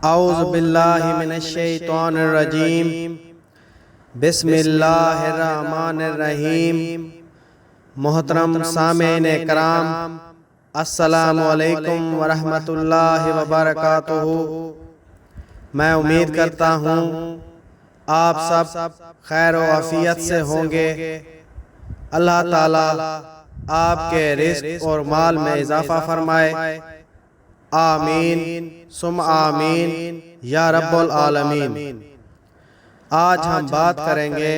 اعوذ باللہ من الشیطان الرجیم بسم اللہ الرحمن الرحیم۔ محترم سامعین کرام، السلام علیکم ورحمۃ اللہ وبرکاتہ۔ میں امید کرتا ہوں آپ سب خیر و عافیت سے ہوں گے۔ اللہ تعالیٰ آپ کے رزق اور مال میں اضافہ فرمائے، آمین ثم آمین یا رب العالمین۔ آج ہم بات کریں گے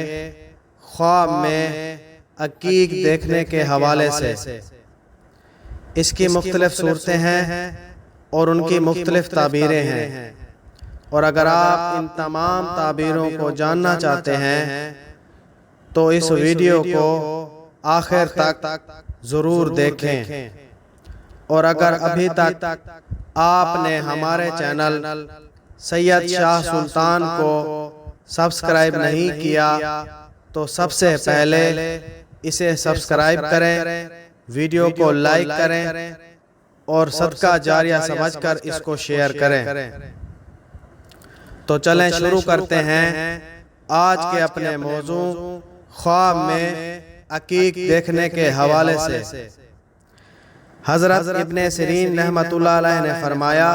خواب میں عقیق دیکھنے کے حوالے سے۔ اس کی مختلف صورتیں ہیں اور ان کی مختلف تعبیریں ہیں، اور اگر آپ ان تمام تعبیروں کو جاننا چاہتے ہیں تو اس ویڈیو کو آخر تک ضرور دیکھیں، اور اگر ابھی تک آپ نے ہمارے چینل سید شاہ سلطان کو سبسکرائب نہیں کیا تو سب سے پہلے اسے سبسکرائب کریں، ویڈیو کو لائک کریں اور صدقہ جاریہ سمجھ کر اس کو شیئر کریں۔ تو چلیں شروع کرتے ہیں آج کے اپنے موضوع خواب میں عقیق دیکھنے کے حوالے سے۔ حضرت ابن سیرین رحمۃ اللہ علیہ نے فرمایا،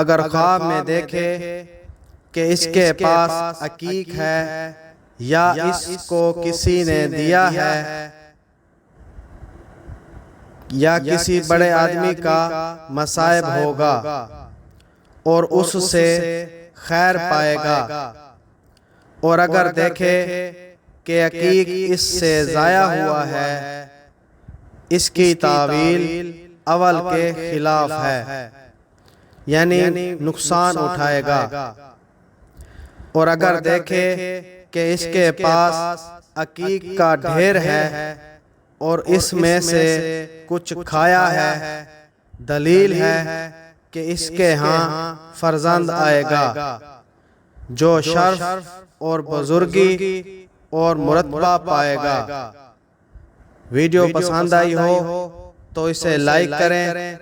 اگر خواب میں دیکھے کہ اس کے پاس عقیق ہے یا اس کو کسی نے دیا ہے یا کسی بڑے آدمی کا مصائب ہوگا اور اس سے خیر پائے گا، اور اگر دیکھے کہ عقیق اس سے ضائع ہوا ہے، اس کی تعویل اول کے خلاف ہے، یعنی نقصان اٹھائے گا، اور اگر دیکھے کہ اس کے پاس عقیق کا ڈھیر ہے اور اس میں سے کچھ کھایا ہے، دلیل ہے کہ اس کے ہاں فرزند آئے گا جو شرف اور بزرگی اور مرتبہ پائے گا۔ ویڈیو پسند آئی ہو تو اسے لائک کریں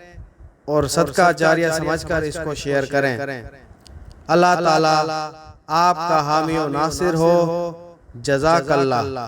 اور صدقہ جاریہ سمجھ کر اس کو شیئر کریں۔ اللہ تعالیٰ آپ کا حامی و ناصر ہو۔ جزاک اللہ۔